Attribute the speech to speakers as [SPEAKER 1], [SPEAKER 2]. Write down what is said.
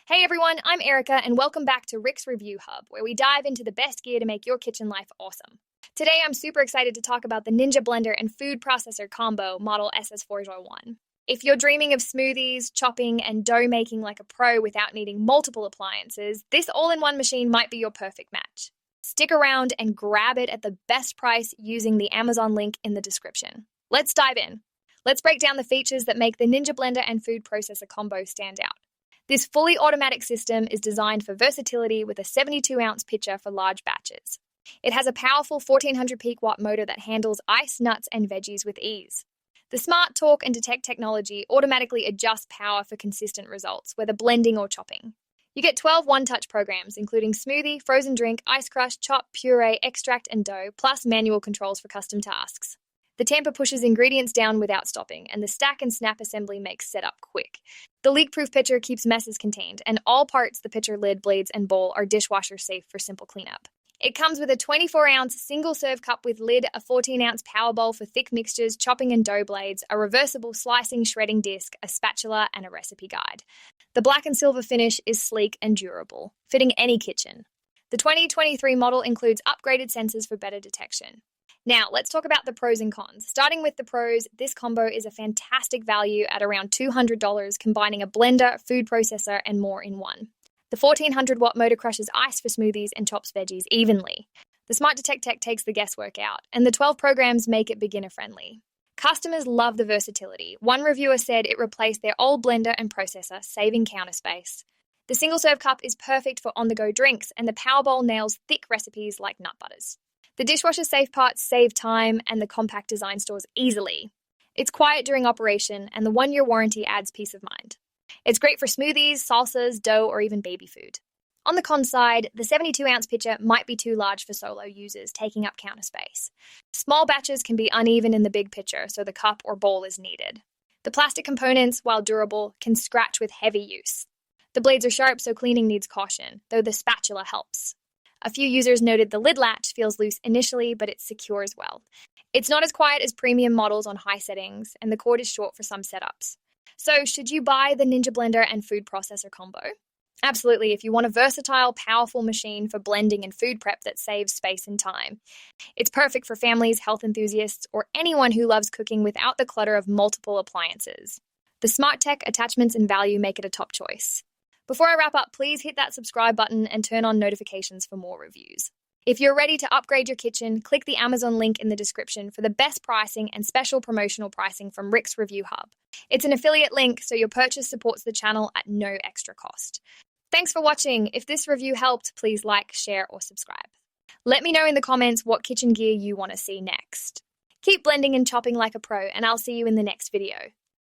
[SPEAKER 1] Hey everyone, I'm Erica and welcome back to Rick's Review Hub, where we dive into the best gear to make your kitchen life awesome. Today I'm super excited to talk about the Ninja Blender and Food Processor Combo Model SS401. If you're dreaming of smoothies, chopping, and dough making like a pro without needing multiple appliances, this all-in-one machine might be your perfect match. Stick around and grab it at the best price using the Amazon link in the description. Let's dive in. Let's break down the features that make the Ninja Blender and Food Processor Combo stand out. This fully automatic system is designed for versatility with a 72-ounce pitcher for large batches. It has a powerful 1400 peak watt motor that handles ice, nuts, and veggies with ease. The smart torque and detect technology automatically adjusts power for consistent results, whether blending or chopping. You get 12 one-touch programs, including smoothie, frozen drink, ice crush, chop, puree, extract, and dough, plus manual controls for custom tasks. The tamper pushes ingredients down without stopping, and the stack and snap assembly makes setup quick. The leak-proof pitcher keeps messes contained, and all parts, the pitcher lid, blades, and bowl, are dishwasher safe for simple cleanup. It comes with a 24-ounce single-serve cup with lid, a 14-ounce power bowl for thick mixtures, chopping and dough blades, a reversible slicing shredding disc, a spatula, and a recipe guide. The black and silver finish is sleek and durable, fitting any kitchen. The 2023 model includes upgraded sensors for better detection. Now, let's talk about the pros and cons. Starting with the pros, this combo is a fantastic value at around $200, combining a blender, food processor, and more in one. The 1400-watt motor crushes ice for smoothies and chops veggies evenly. The Smart Detect Tech takes the guesswork out, and the 12 programs make it beginner-friendly. Customers love the versatility. One reviewer said it replaced their old blender and processor, saving counter space. The single-serve cup is perfect for on-the-go drinks, and the power bowl nails thick recipes like nut butters. The dishwasher-safe parts save time, and the compact design stores easily. It's quiet during operation, and the 1-year warranty adds peace of mind. It's great for smoothies, salsas, dough, or even baby food. On the con side, the 72-ounce pitcher might be too large for solo users, taking up counter space. Small batches can be uneven in the big pitcher, so the cup or bowl is needed. The plastic components, while durable, can scratch with heavy use. The blades are sharp, so cleaning needs caution, though the spatula helps. A few users noted the lid latch feels loose initially, but it secures well. It's not as quiet as premium models on high settings, and the cord is short for some setups. So, should you buy the Ninja Blender and Food Processor Combo? Absolutely, if you want a versatile, powerful machine for blending and food prep that saves space and time. It's perfect for families, health enthusiasts, or anyone who loves cooking without the clutter of multiple appliances. The smart tech, attachments, and value make it a top choice. Before I wrap up, please hit that subscribe button and turn on notifications for more reviews. If you're ready to upgrade your kitchen, click the Amazon link in the description for the best pricing and special promotional pricing from Rick's Review Hub. It's an affiliate link, so your purchase supports the channel at no extra cost. Thanks for watching. If this review helped, please like, share, or subscribe. Let me know in the comments what kitchen gear you want to see next. Keep blending and chopping like a pro, and I'll see you in the next video.